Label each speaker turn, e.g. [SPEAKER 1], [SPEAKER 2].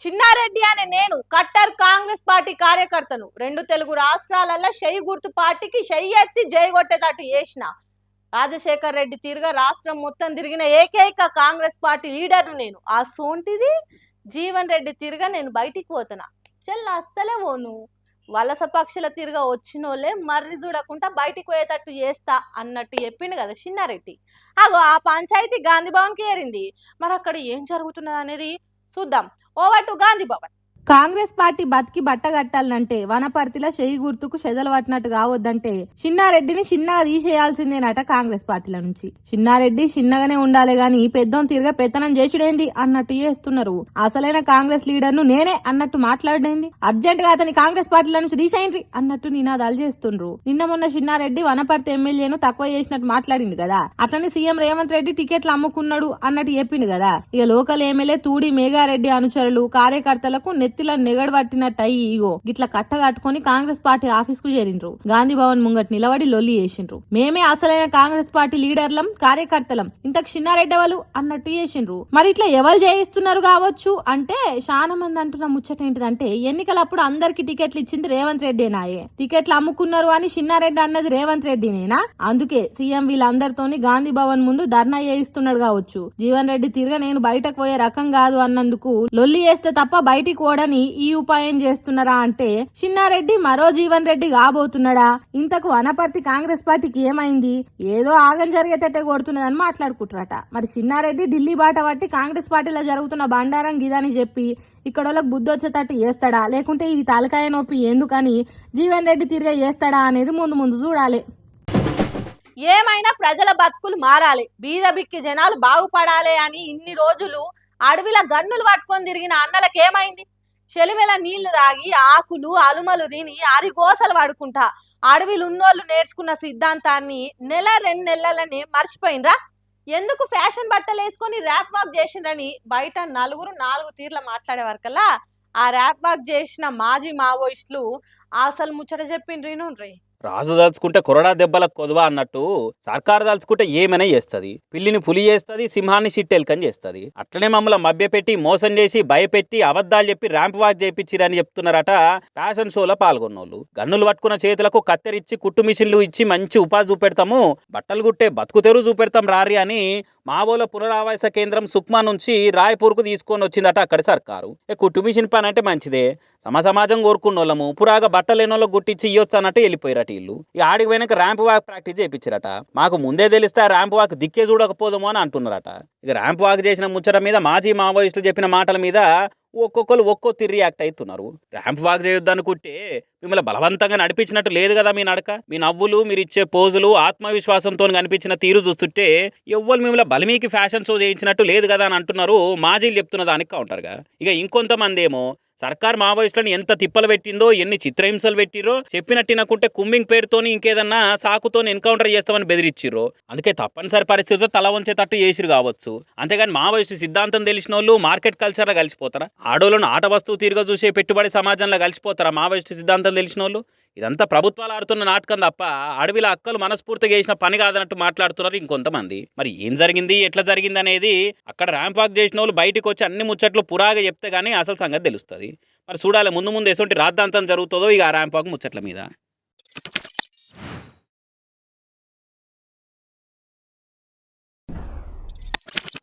[SPEAKER 1] చిన్నారెడ్డి అనే నేను cutter Congress party కార్యకర్తను. రెండు తెలుగు రాష్ట్రాలలో షై గుర్తు పార్టీకి షై ఎత్తి జై కొట్టేటట్టు చేసిన రాజశేఖర్ రెడ్డి తీరుగా రాష్ట్రం మొత్తం తిరిగిన ఏకైక కాంగ్రెస్ పార్టీ లీడర్ను నేను. ఆ సోంటిది జీవన్ రెడ్డి తీరుగా నేను బయటికి పోతున్నా. చెల్ల అస్సలే పోను. వలస పక్షుల తీరుగా వచ్చినోళ్ళే మర్రి చూడకుండా బయటికి పోయేటట్టు చేస్తా అన్నట్టు చెప్పిండు కదా చిన్నారెడ్డి. అగో ఆ పంచాయతీ గాంధీ భవన్కి ఏరింది. మరి అక్కడ ఏం జరుగుతున్నది అనేది చూద్దాం. Over to Gandhi Bhavan.
[SPEAKER 2] Congress party బతికి బట్టగట్టాలంటే వనపర్తిలో చెయ్యి గుర్తుకు చెదలు పట్టినట్టు కావద్దంటే చిన్నారెడ్డిని చిన్నగా తీసేయాల్సిందేనట కాంగ్రెస్ పార్టీల నుంచి. చిన్నారెడ్డి చిన్నగానే ఉండాలి గాని పెద్దోన్ తీరుగా పెత్తనం చేసుడేంది అన్నట్టు చేస్తున్నారు. అసలైన కాంగ్రెస్ లీడర్ ను నేనే అన్నట్టు మాట్లాడేంది. అర్జెంట్ గా అతని కాంగ్రెస్ పార్టీల నుంచి తీసేయండి అన్నట్టు నినాదాలు చేస్తుండ్రు. నిన్న మొన్న చిన్నారెడ్డి వనపర్తి ఎమ్మెల్యేను తక్కువ చేసినట్టు మాట్లాడింది కదా. అట్లనే సీఎం రేవంత్ రెడ్డి టికెట్లు అమ్ముకున్నాడు అన్నట్టు చెప్పిండు కదా. ఇక లోకల్ ఎమ్మెల్యే తూడి మేఘారెడ్డి అనుచరులు కార్యకర్తలకు నెత్తిల నెగడు పట్టినట్టు అయ్యి ఇగో గిట్ల కట్టగట్టుకుని కాంగ్రెస్ పార్టీ ఆఫీస్ కు చేరిండ్రు. గాంధీ భవన్ ముంగట్ నిలబడి లొల్లి చేసిండ్రు. మేమే అసలైన కాంగ్రెస్ పార్టీ లీడర్లం కార్యకర్తలం ఇంతకు చిన్నారెడ్డి వాళ్ళు అన్నట్టు చేసిండ్రు. మరి ఇట్లా ఎవరు చేయిస్తున్నారు కావచ్చు అంటే చాలా మంది అంటున్న ముచ్చట ఏంటిదంటే ఎన్నికలప్పుడు అందరికి టికెట్లు ఇచ్చింది రేవంత్ రెడ్డినాయే. టికెట్లు అమ్ముకున్నారు అని చిన్నారెడ్డి అన్నది రేవంత్ రెడ్డినేనా? అందుకే సీఎం వీళ్ళందరితోని గాంధీ భవన్ ముందు ధర్నా చేయిస్తున్నాడు కావచ్చు. జీవన్ రెడ్డి తిరగ నేను బయటకు పోయే రకం కాదు అన్నందుకు లొల్లి చేస్తే తప్ప బయటికి పోవడానికి ఈ ఉపాయం చేస్తున్నారా అంటే చిన్నారెడ్డి మరో జీవన్ రెడ్డి కాబోతున్నాడా? ఇంతకు వనపర్తి కాంగ్రెస్ పార్టీకి ఏమైంది? ఏదో ఆగం జరిగేటట్టే కొడుతున్నదని మాట్లాడుకుంటారట. మరి చిన్నారెడ్డి ఢిల్లీ బాట పట్టి కాంగ్రెస్ పార్టీలో జరుగుతున్న బండారం గిదని చెప్పి ఇక్కడ వాళ్ళకి బుద్ధి వచ్చేటట్టు చేస్తాడా లేకుంటే ఈ తలకాయ నొప్పి ఎందుకని జీవన్ రెడ్డి తిరిగి చేస్తాడా అనేది ముందు ముందు చూడాలి.
[SPEAKER 1] ఏమైనా ప్రజల బతుకులు మారాలి, బీద బిక్కి జనాలు బాగుపడాలి అని ఇన్ని రోజులు అడవిల గన్నులు పట్టుకొని తిరిగిన అన్నలకు ఏమైంది? చెలిమెల నీళ్లు తాగి ఆకులు అలుమలు తిని అరిగోసలు పడుకుంటా అడవిలు ఉన్నోళ్ళు నేర్చుకున్న సిద్ధాంతాన్ని నెల 2 నెలలనే మర్చిపోయినరా? ఎందుకు ఫ్యాషన్ బట్టలు వేసుకొని ర్యాప్ వాక్ చేసిండ్రని బయట నలుగురు 4 తీర్ల మాట్లాడే వరకల్లా ఆ ర్యాప్ వాక్ చేసిన మాజీ మావోయిస్టులు అసలు ముచ్చట చెప్పిండ్రీ.
[SPEAKER 3] రాజు దాల్చుకుంటే కొరడా దెబ్బలకు కొదవా అన్నట్టు సర్కారు దాల్చుకుంటే ఏమైనా చేస్తుంది. పిల్లిని పులి చేస్తుంది, సింహాన్ని సిట్టెల్కని చేస్తుంది. అట్లనే మమ్మల్ని మభ్యపెట్టి మోసం చేసి భయపెట్టి అబద్ధాలు చెప్పి ర్యాంప్ వాక్ చేయించిరని చెప్తున్నారట ఫ్యాషన్ షోలో పాల్గొన్నోళ్ళు. గన్నులు పట్టుకున్న చేతులకు కత్తెరిచ్చి కుట్టు మిషన్లు ఇచ్చి మంచి ఉపాధి చూపెడతాము, బట్టలు కుట్టే బతుకు తెరువు చూపెడతాం రారి అని మావోల పునరావాస కేంద్రం సుక్మా నుంచి రాయ్పూర్కు తీసుకొని వచ్చిందట అక్కడి సర్కారు. కుట్టు మిషన్ పని అంటే మంచిదే, సమాజం కోరుకున్న వాళ్ళము పురాగా బట్టలేని వాళ్ళకి గుట్టించి ఇయ్యొచ్చు అన్నట్టు వెళ్ళిపోయారట వీళ్ళు. ఇక ఆడికి పోయినాక ర్యాంప్ వాక్ ప్రాక్టీస్ చేయించారట. మాకు ముందే తెలిస్తే ఆ ర్యాంప్ వాక్ దిక్కే చూడకపోదాము అని అంటున్నారట. ఇక ర్యాంప్ వాక్ చేసిన ముచ్చట మీద మాజీ మావోయిస్టులు చెప్పిన మాటల మీద ఒక్కొక్కరు ఒక్కొక్క రియాక్ట్ అవుతున్నారు. ర్యాంప్ వాక్ చేయొద్దు అనుకుంటే మిమ్మల్ని బలవంతంగా నడిపించినట్టు లేదు కదా మీ నడక, మీ నవ్వులు, మీరు ఇచ్చే పోజులు, ఆత్మవిశ్వాసంతో కనిపించిన తీరు చూస్తుంటే ఎవ్వరు మిమ్మల్ని బలిమీకి ఫ్యాషన్ షో చేయించినట్టు లేదు కదా అని అంటున్నారు మాజీలు చెప్తున్న దానికి కౌంటర్గా. ఇక ఇంకొంతమంది ఏమో సర్కార్ మావోయిస్టులను ఎంత తిప్పలు పెట్టిందో, ఎన్ని చిత్రహింసలు పెట్టిరో చెప్పినట్టినకుంటే కుమ్మింగ్ పేరుతోని ఇంకేదన్నా సాకుతోని ఎన్కౌంటర్ చేస్తామని బెదిరించిర్రు. అందుకే తప్పనిసరి పరిస్థితితో తల వంచేటట్టు చేసిరు కావచ్చు. అంతేగాని మావోయిస్టు సిద్ధాంతం తెలిసిన వాళ్ళు మార్కెట్ కల్చర్లో కలిసిపోతారా? ఆడోళ్ళను ఆట వస్తువు తీరుగా చూసే పెట్టుబడి సమాజంలో కలిసిపోతారా మావోయిస్టు సిద్ధాంతం తెలిసిన వాళ్ళు? ఇదంతా ప్రభుత్వాలు ఆడుతున్న నాటకం తప్ప అడవిల అక్కలు మనస్ఫూర్తిగా చేసిన పని కాదన్నట్టు మాట్లాడుతున్నారు ఇంకొంతమంది. మరి ఏం జరిగింది, ఎట్లా జరిగింది అనేది అక్కడ ర్యాంప్ వాక్ చేసిన వాళ్ళు బయటకు వచ్చి అన్ని ముచ్చట్లు పురాగా చెప్తే గానీ అసలు సంగతి తెలుస్తుంది. మరి చూడాలి ముందు ముందు ఎటువంటి రాద్ధాంతం జరుగుతుందో ఇక ఆ ర్యాంప్ వాక్ ముచ్చట్ల మీద.